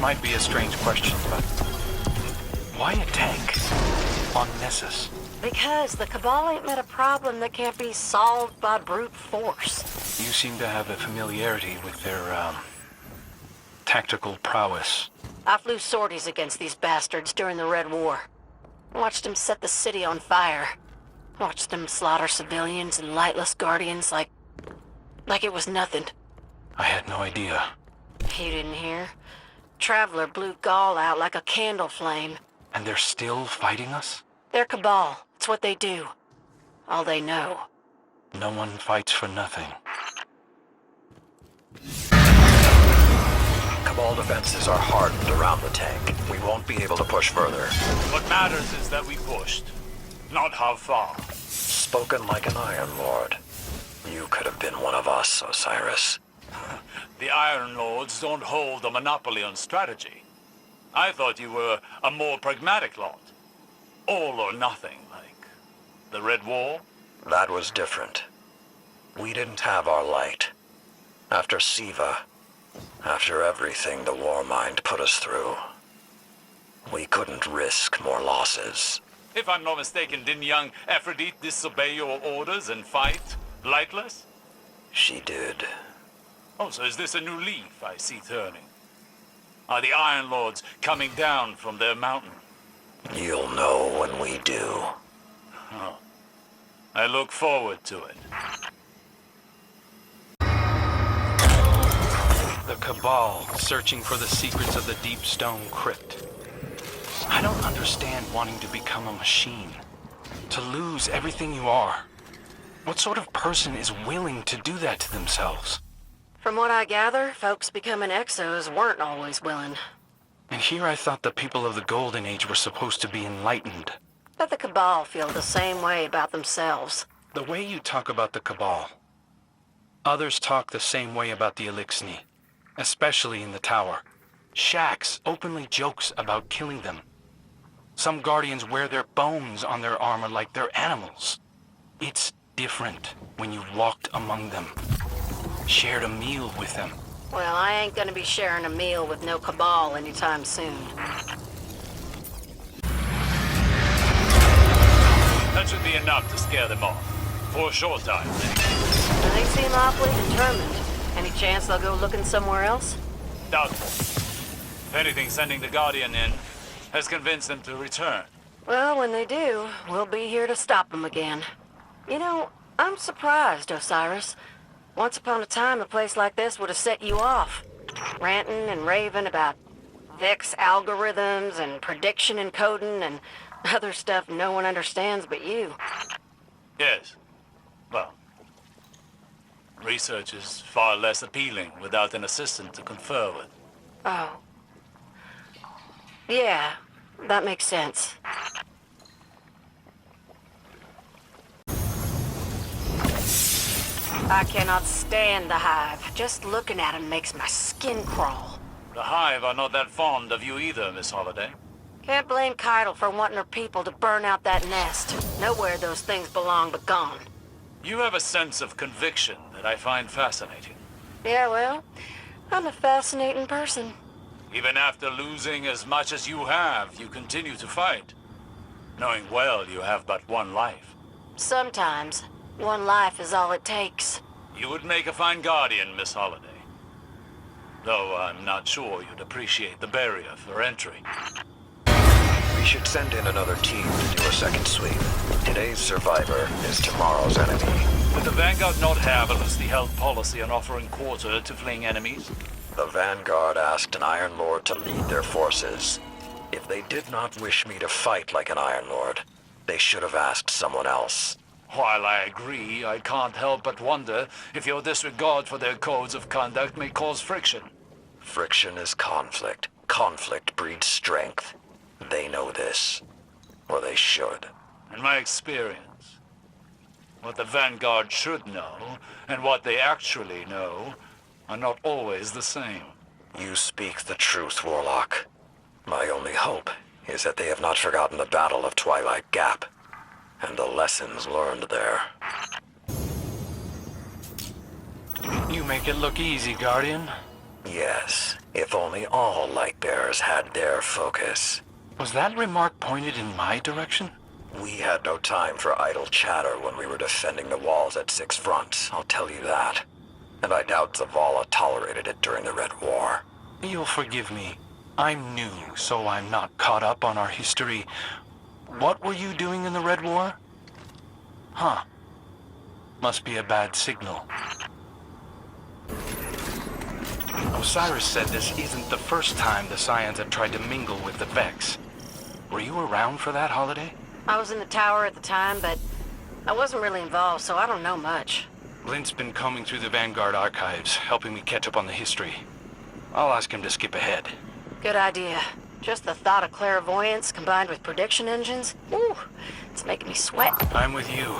might be a strange question, but why a tank on Nessus? Because the Cabal ain't met a problem that can't be solved by brute force. You seem to have a familiarity with their, tactical prowess. I flew sorties against these bastards during the Red War. Watched them set the city on fire. Watched them slaughter civilians and lightless guardians like it was nothing. I had no idea. You didn't hear? Traveler blew Gaul out like a candle flame. And they're still fighting us? They're Cabal. It's what they do. All they know. No one fights for nothing. Cabal defenses are hardened around the tank. We won't be able to push further. What matters is that we pushed, not how far. Spoken like an Iron Lord. You could have been one of us, Osiris. The Iron Lords don't hold a monopoly on strategy. I thought you were a more pragmatic lot. All or nothing, like the Red War? That was different. We didn't have our light. After Siva, after everything the Warmind put us through, we couldn't risk more losses. If I'm not mistaken, didn't young Aphrodite disobey your orders and fight lightless? She did. Oh, so is this a new leaf I see turning? Are the Iron Lords coming down from their mountain? You'll know when we do. Oh. I look forward to it. The Cabal, searching for the secrets of the Deep Stone Crypt. I don't understand wanting to become a machine. To lose everything you are. What sort of person is willing to do that to themselves? From what I gather, folks becoming exos weren't always willing. And here I thought the people of the Golden Age were supposed to be enlightened. But the Cabal feel the same way about themselves. The way you talk about the Cabal, others talk the same way about the Elixni, especially in the Tower. Shax openly jokes about killing them. Some Guardians wear their bones on their armor like they're animals. It's different when you've walked among them, shared a meal with them. Well, I ain't gonna be sharing a meal with no Cabal anytime soon. That should be enough to scare them off. For a short time. They seem awfully determined. Any chance they'll go looking somewhere else? Doubtful. If anything, sending the Guardian in has convinced them to return. Well, when they do, we'll be here to stop them again. You know, I'm surprised, Osiris. Once upon a time, a place like this would have set you off. Ranting and raving about Vex algorithms and prediction encoding and other stuff no one understands but you. Yes. Well, research is far less appealing without an assistant to confer with. Oh. Yeah, that makes sense. I cannot stand the Hive. Just looking at him makes my skin crawl. The Hive are not that fond of you either, Miss Holliday. Can't blame Keitel for wanting her people to burn out that nest. Nowhere those things belong but gone. You have a sense of conviction that I find fascinating. Yeah, well, I'm a fascinating person. Even after losing as much as you have, you continue to fight, knowing well you have but one life. Sometimes, one life is all it takes. You would make a fine guardian, Miss Holliday. Though I'm not sure you'd appreciate the barrier for entry. We should send in another team to do a second sweep. Today's survivor is tomorrow's enemy. Would the Vanguard not have a loosely held policy on offering quarter to fleeing enemies? The Vanguard asked an Iron Lord to lead their forces. If they did not wish me to fight like an Iron Lord, they should have asked someone else. While I agree, I can't help but wonder if your disregard for their codes of conduct may cause friction. Friction is conflict. Conflict breeds strength. They know this. Or they should. In my experience, what the Vanguard should know, and what they actually know, are not always the same. You speak the truth, Warlock. My only hope is that they have not forgotten the Battle of Twilight Gap, and the lessons learned there. You make it look easy, Guardian. Yes, If only all Lightbearers had their focus. Was that remark pointed in my direction? We had no time for idle chatter when we were defending the walls at Six Fronts, I'll tell you that. And I doubt Zavala tolerated it during the Red War. You'll forgive me. I'm new, so I'm not caught up on our history. What were you doing in the Red War? Huh. Must be a bad signal. Osiris said this isn't the first time the Scions have tried to mingle with the Vex. Were you around for that holiday? I was in the tower at the time, but I wasn't really involved, so I don't know much. Lint's been combing through the Vanguard archives, helping me catch up on the history. I'll ask him to skip ahead. Good idea. Just the thought of clairvoyance combined with prediction engines? Ooh, it's making me sweat. I'm with you.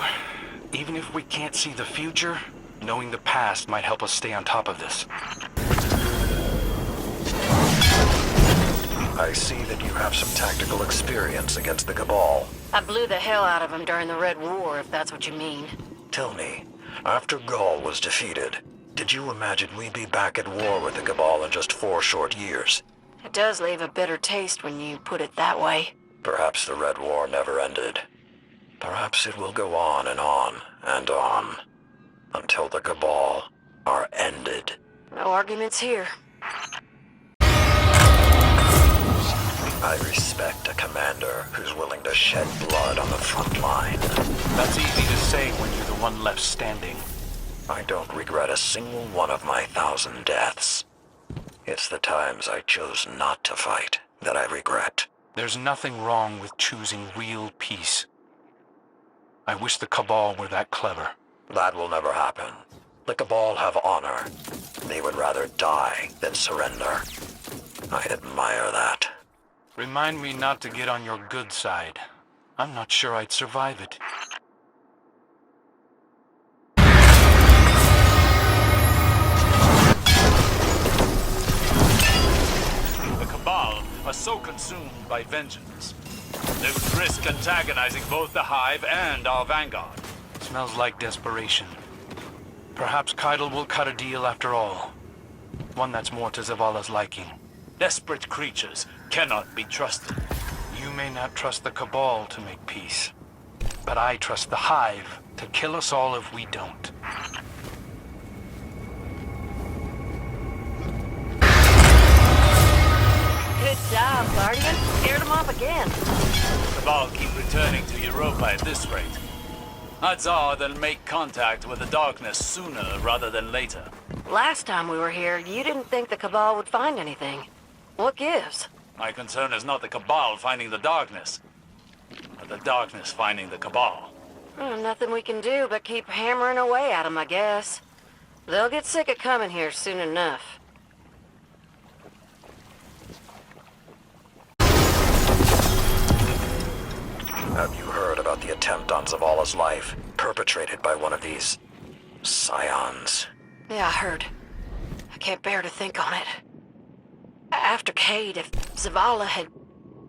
Even if we can't see the future, knowing the past might help us stay on top of this. I see that you have some tactical experience against the Cabal. I blew the hell out of him during the Red War, if that's what you mean. Tell me, after Gaul was defeated, did you imagine we'd be back at war with the Cabal in just 4 short years? It does leave a bitter taste when you put it that way. Perhaps the Red War never ended. Perhaps it will go on and on and on, until the Cabal are ended. No arguments here. I respect a commander who's willing to shed blood on the front line. That's easy to say when you're the one left standing. I don't regret a single one of my 1,000 deaths. It's the times I chose not to fight that I regret. There's nothing wrong with choosing real peace. I wish the Cabal were that clever. That will never happen. The Cabal have honor. They would rather die than surrender. I admire that. Remind me not to get on your good side. I'm not sure I'd survive it. The Cabal are so consumed by vengeance. They would risk antagonizing both the Hive and our Vanguard. Smells like desperation. Perhaps Keitel will cut a deal after all. One that's more to Zavala's liking. Desperate creatures cannot be trusted. You may not trust the Cabal to make peace, but I trust the Hive to kill us all if we don't. Good job, Guardian. Scared him off again. Cabal keep returning to Europa at this rate. Odds are they'll make contact with the darkness sooner rather than later. Last time we were here, you didn't think the Cabal would find anything. What gives? My concern is not the Cabal finding the darkness, but the darkness finding the Cabal. Nothing we can do but keep hammering away at them, I guess. They'll get sick of coming here soon enough. Have you heard about the attempt on Zavala's life, perpetrated by one of these Scions? Yeah, I heard. I can't bear to think on it. After Cade, if Zavala had...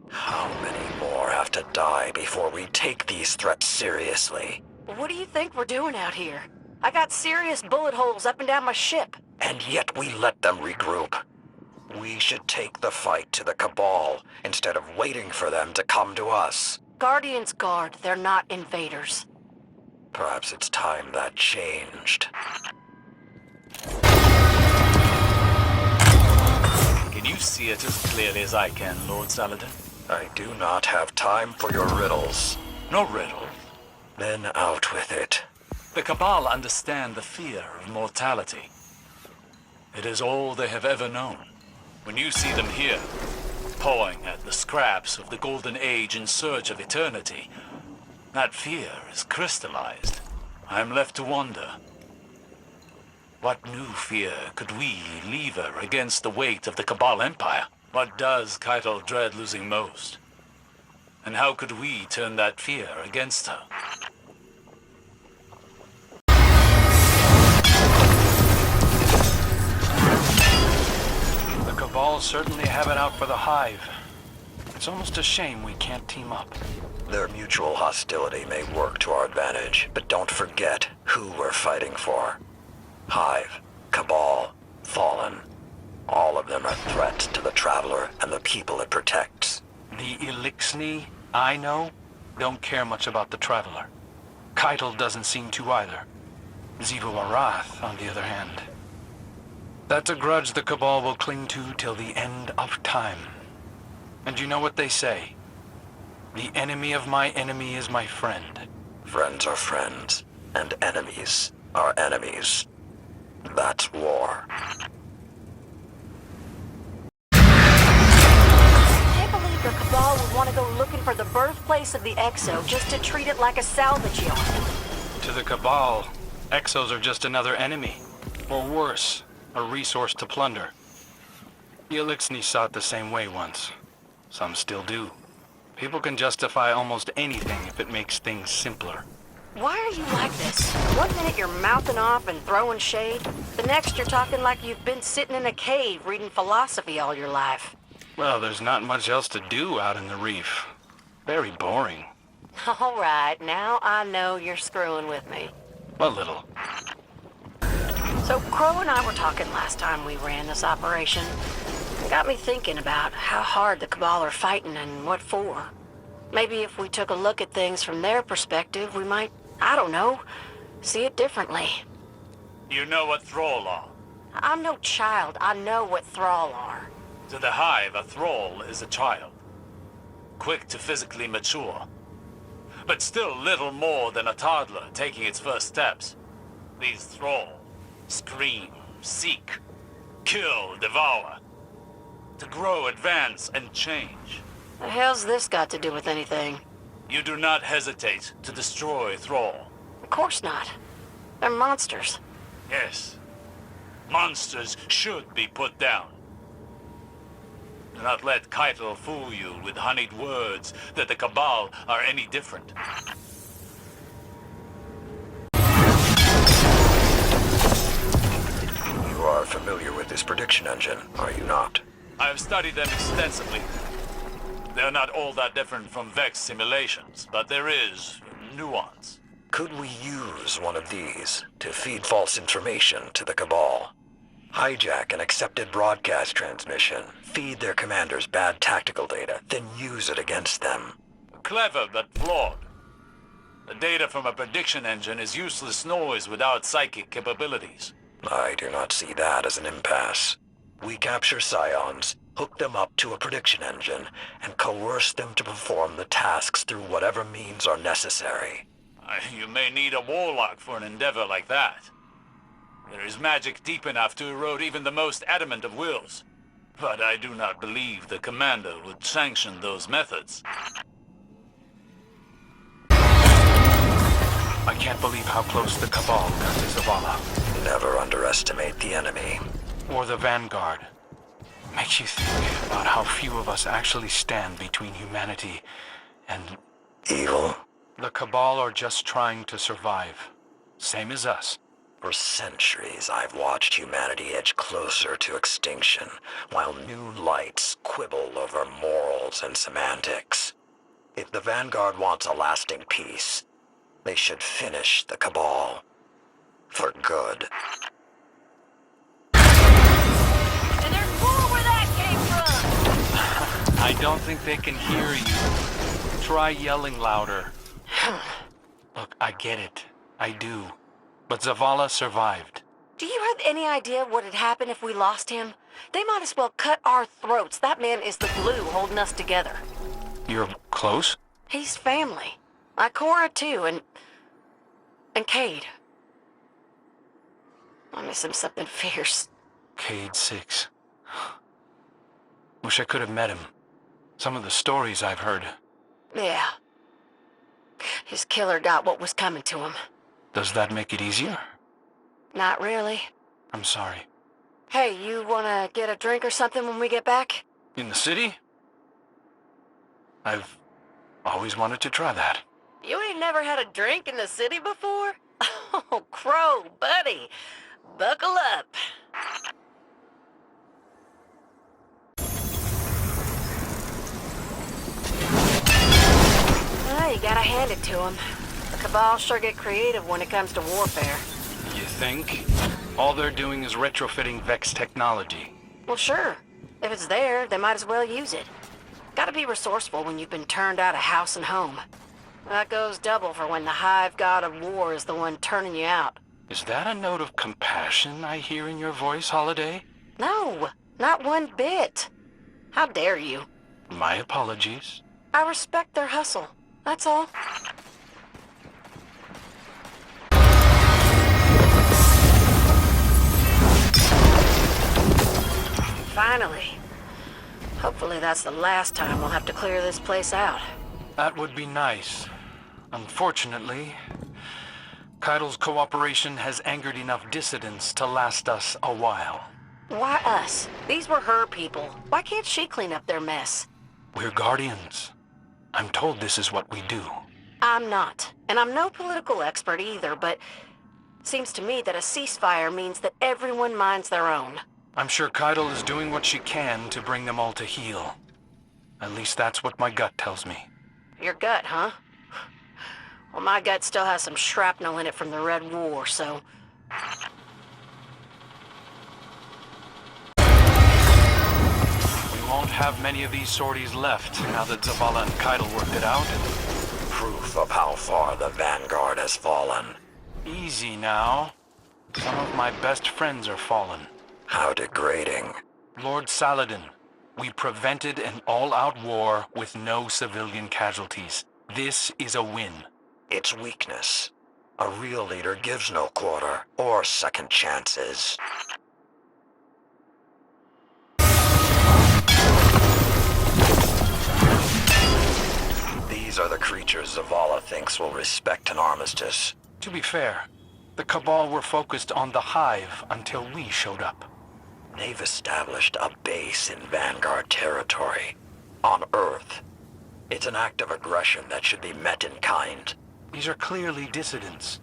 How many more have to die before we take these threats seriously? What do you think we're doing out here? I got serious bullet holes up and down my ship. And yet we let them regroup. We should take the fight to the Cabal instead of waiting for them to come to us. Guardians guard, they're not invaders. Perhaps it's time that changed. Can you see it as clearly as I can, Lord Saladin? I do not have time for your riddles. No riddle. Then out with it. The Cabal understand the fear of mortality. It is all they have ever known. When you see them here, pawing at the scraps of the Golden Age in search of eternity, that fear is crystallized. I am left to wonder. What new fear could we lever against the weight of the Cabal Empire? What does Keitel dread losing most? And how could we turn that fear against her? The Cabal certainly have it out for the Hive. It's almost a shame we can't team up. Their mutual hostility may work to our advantage, but don't forget who we're fighting for. Hive, Cabal, Fallen. All of them are threat to the Traveler and the people it protects. The Elixni, I know, don't care much about the Traveler. Keitel doesn't seem to either. Zivu Arath, on the other hand. That's a grudge the Cabal will cling to till the end of time. And you know what they say? The enemy of my enemy is my friend. Friends are friends, and enemies are enemies. That's war. I can't believe the Cabal would want to go looking for the birthplace of the Exo just to treat it like a salvage yard. To the Cabal, Exos are just another enemy. Or worse, a resource to plunder. The Elixni saw it the same way once. Some still do. People can justify almost anything if it makes things simpler. Why are you like this? One minute you're mouthing off and throwing shade. The next you're talking like you've been sitting in a cave reading philosophy all your life. Well, there's not much else to do out in the reef. Very boring. All right, now I know you're screwing with me. A little. So Crow and I were talking last time we ran this operation. It got me thinking about how hard the Cabal are fighting and what for. Maybe if we took a look at things from their perspective, we might, I don't know, see it differently. You know what thrall are. I'm no child. I know what thrall are. To the Hive, a thrall is a child. Quick to physically mature. But still little more than a toddler taking its first steps. These thrall scream, seek, kill, devour. To grow, advance, and change. The hell's this got to do with anything? You do not hesitate to destroy thrall. Of course not. They're monsters. Yes. Monsters should be put down. Do not let Keitel fool you with honeyed words that the Cabal are any different. You are familiar with this prediction engine, are you not? I have studied them extensively. They are not all that different from Vex simulations, but there is nuance. Could we use one of these to feed false information to the Cabal? Hijack an accepted broadcast transmission, feed their commanders bad tactical data, then use it against them. Clever, but flawed. The data from a prediction engine is useless noise without psychic capabilities. I do not see that as an impasse. We capture Scions, hook them up to a prediction engine, and coerce them to perform the tasks through whatever means are necessary. You may need a warlock for an endeavor like that. There is magic deep enough to erode even the most adamant of wills. But I do not believe the commander would sanction those methods. I can't believe how close the Cabal got to Zavala. Never underestimate the enemy. Or the Vanguard. Makes you think about how few of us actually stand between humanity and... Evil? The Cabal are just trying to survive. Same as us. For centuries, I've watched humanity edge closer to extinction, while new lights quibble over morals and semantics. If the Vanguard wants a lasting peace, they should finish the Cabal. For good. And there's more where that came from! I don't think they can hear you. Try yelling louder. Look, I get it. I do. But Zavala survived. Do you have any idea what would happen if we lost him? They might as well cut our throats. That man is the glue holding us together. You're close? He's family. Like Cora, too, and Cade. I miss him something fierce. Cade 6. Wish I could have met him. Some of the stories I've heard. Yeah. His killer got what was coming to him. Does that make it easier? Not really. I'm sorry. Hey, you wanna get a drink or something when we get back? In the city? I've always wanted to try that. You ain't never had a drink in the city before? Oh, Crow, buddy. Buckle up. Well, you gotta hand it to him. The Cabal sure get creative when it comes to warfare. You think? All they're doing is retrofitting Vex technology. Well, sure. If it's there, they might as well use it. Gotta be resourceful when you've been turned out of house and home. That goes double for when the Hive God of War is the one turning you out. Is that a note of compassion I hear in your voice, Holiday? No, not one bit. How dare you? My apologies. I respect their hustle, that's all. Finally. Hopefully that's the last time we'll have to clear this place out. That would be nice. Unfortunately, Keidel's cooperation has angered enough dissidents to last us a while. Why us? These were her people. Why can't she clean up their mess? We're guardians. I'm told this is what we do. I'm not. And I'm no political expert either, but seems to me that a ceasefire means that everyone minds their own. I'm sure Keidel is doing what she can to bring them all to heel. At least that's what my gut tells me. Your gut, huh? Well, my gut still has some shrapnel in it from the Red War, so... We won't have many of these sorties left now that Zavala and Keidel worked it out. Proof of how far the Vanguard has fallen. Easy now. Some of my best friends are fallen. How degrading. Lord Saladin, we prevented an all-out war with no civilian casualties. This is a win. It's weakness. A real leader gives no quarter or second chances. These are the creatures Zavala thinks will respect an armistice. To be fair, the Cabal were focused on the Hive until we showed up. They've established a base in Vanguard territory. On Earth. It's an act of aggression that should be met in kind. These are clearly dissidents.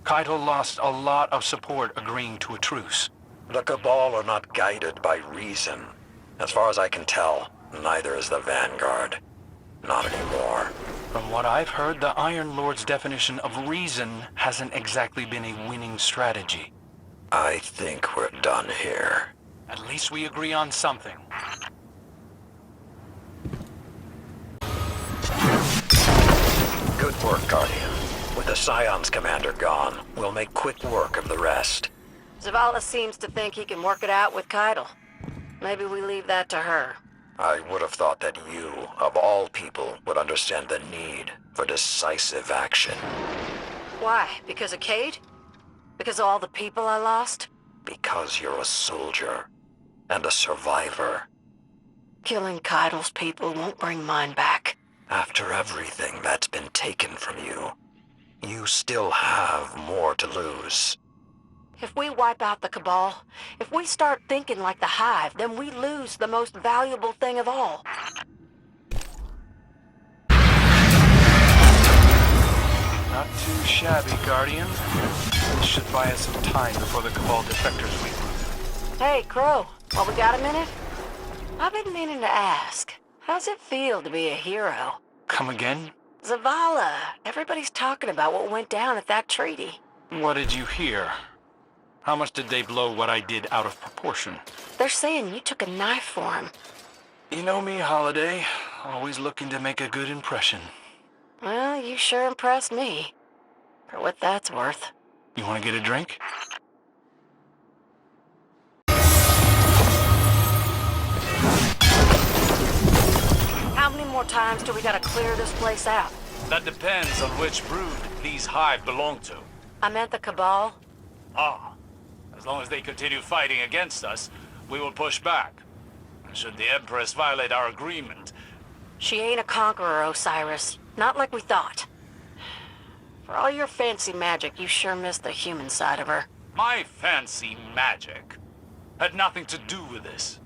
Keidel lost a lot of support agreeing to a truce. The Cabal are not guided by reason. As far as I can tell, neither is the Vanguard. Not anymore. From what I've heard, the Iron Lord's definition of reason hasn't exactly been a winning strategy. I think we're done here. At least we agree on something. Good work, Guardian. With the Scion's commander gone, we'll make quick work of the rest. Zavala seems to think he can work it out with Keidel. Maybe we leave that to her. I would have thought that you, of all people, would understand the need for decisive action. Why? Because of Cade? Because of all the people I lost? Because you're a soldier. And a survivor. Killing Keidel's people won't bring mine back. After everything that's been taken from you, you still have more to lose. If we wipe out the Cabal, if we start thinking like the Hive, then we lose the most valuable thing of all. Not too shabby, Guardian. This should buy us some time before the Cabal defectors regroup. Hey, Crow, well, we got a minute? I've been meaning to ask, how's it feel to be a hero? Come again? Zavala, everybody's talking about what went down at that treaty. What did you hear? How much did they blow what I did out of proportion? They're saying you took a knife for him. You know me, Holiday. Always looking to make a good impression. Well, you sure impressed me. For what that's worth. You want to get a drink? How many more times do we gotta clear this place out? That depends on which brood these Hive belong to. I meant the Cabal. Ah, as long as they continue fighting against us, we will push back. Should the Empress violate our agreement... She ain't a conqueror, Osiris. Not like we thought. For all your fancy magic, you sure missed the human side of her. My fancy magic had nothing to do with this.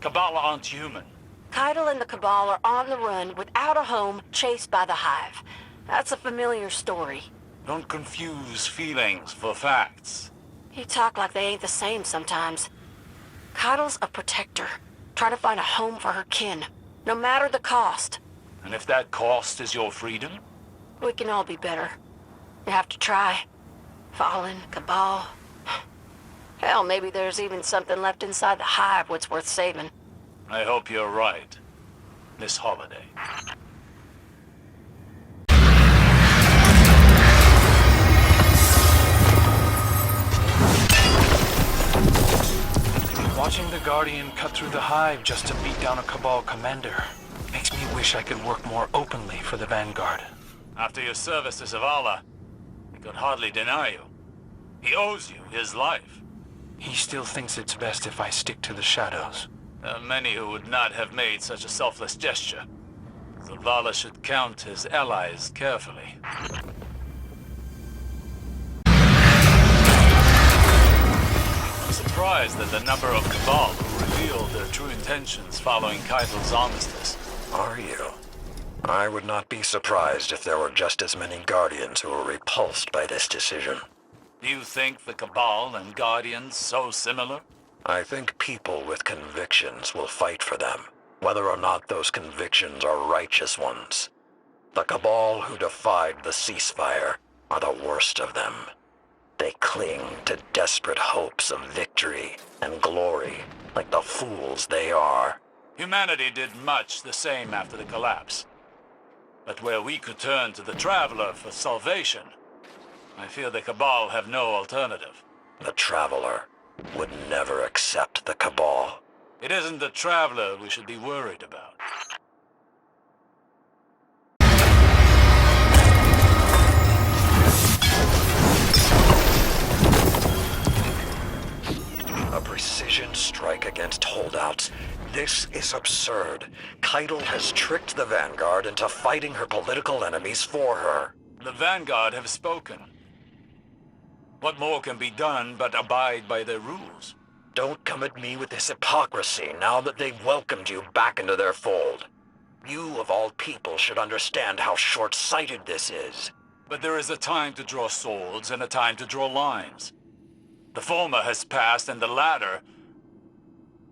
Cabal aren't human. Keidel and the Cabal are on the run without a home, chased by the Hive. That's a familiar story. Don't confuse feelings for facts. You talk like they ain't the same sometimes. Keidel's a protector, trying to find a home for her kin, no matter the cost. And if that cost is your freedom? We can all be better. You have to try. Fallen, Cabal. Hell, maybe there's even something left inside the Hive what's worth saving. I hope you're right, Miss Holiday. Watching the Guardian cut through the hive just to beat down a Cabal commander makes me wish I could work more openly for the Vanguard. After your service to Zavala, he could hardly deny you. He owes you his life. He still thinks it's best if I stick to the shadows. There are many who would not have made such a selfless gesture. Zavala should count his allies carefully. I'm surprised at the number of Cabal who revealed their true intentions following Keitel's armistice. Are you? I would not be surprised if there were just as many Guardians who were repulsed by this decision. Do you think the Cabal and Guardians so similar? I think people with convictions will fight for them, whether or not those convictions are righteous ones. The Cabal who defied the ceasefire are the worst of them. They cling to desperate hopes of victory and glory, like the fools they are. Humanity did much the same after the collapse. But where we could turn to the Traveler for salvation, I fear the Cabal have no alternative. The Traveler would never accept the Cabal. It isn't the Traveler we should be worried about. A precision strike against holdouts. This is absurd. Keitel has tricked the Vanguard into fighting her political enemies for her. The Vanguard have spoken. What more can be done but abide by their rules? Don't come at me with this hypocrisy now that they've welcomed you back into their fold. You, of all people, should understand how short-sighted this is. But there is a time to draw swords and a time to draw lines. The former has passed, and the latter...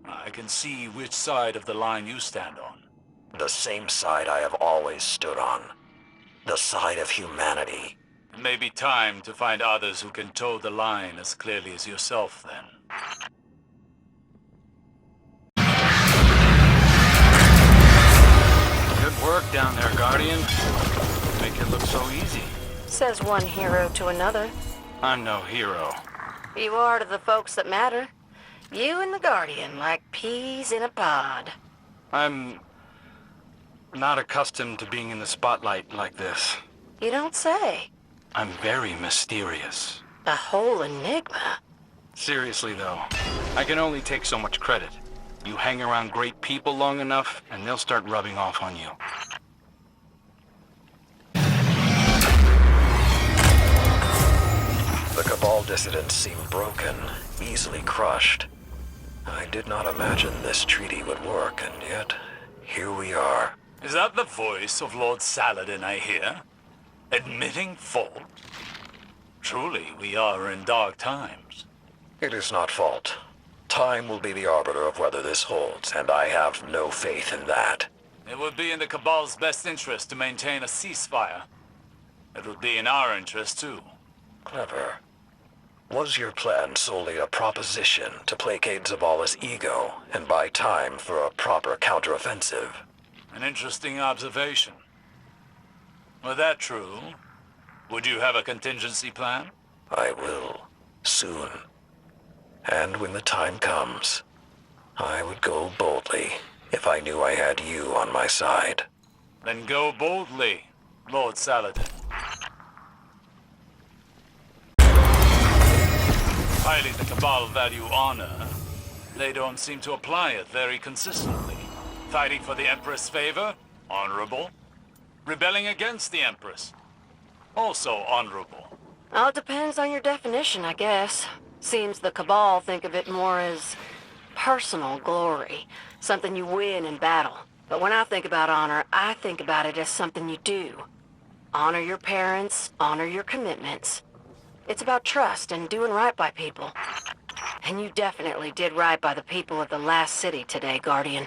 I can see which side of the line you stand on. The same side I have always stood on. The side of humanity. It may be time to find others who can toe the line as clearly as yourself, then. Good work down there, Guardian. Make it look so easy. Says one hero to another. I'm no hero. You are to the folks that matter. You and the Guardian, like peas in a pod. I'm not accustomed to being in the spotlight like this. You don't say. I'm very mysterious. A whole enigma. Seriously, though, I can only take so much credit. You hang around great people long enough, and they'll start rubbing off on you. The Cabal dissidents seem broken, easily crushed. I did not imagine this treaty would work, and yet, here we are. Is that the voice of Lord Saladin I hear? Admitting fault? Truly, we are in dark times. It is not fault. Time will be the arbiter of whether this holds, and I have no faith in that. It would be in the Cabal's best interest to maintain a ceasefire. It would be in our interest, too. Clever. Was your plan solely a proposition to placate Zavala's ego and buy time for a proper counteroffensive? An interesting observation. Were that true, would you have a contingency plan? I will. Soon. And when the time comes, I would go boldly if I knew I had you on my side. Then go boldly, Lord Saladin. Highly the Cabal value honor. They don't seem to apply it very consistently. Fighting for the Empress' favor? Honorable. Rebelling against the Empress? Also honorable. All it depends on your definition, I guess. Seems the Cabal think of it more as personal glory. Something you win in battle. But when I think about honor, I think about it as something you do. Honor your parents, honor your commitments. It's about trust and doing right by people. And you definitely did right by the people of the last city today, Guardian.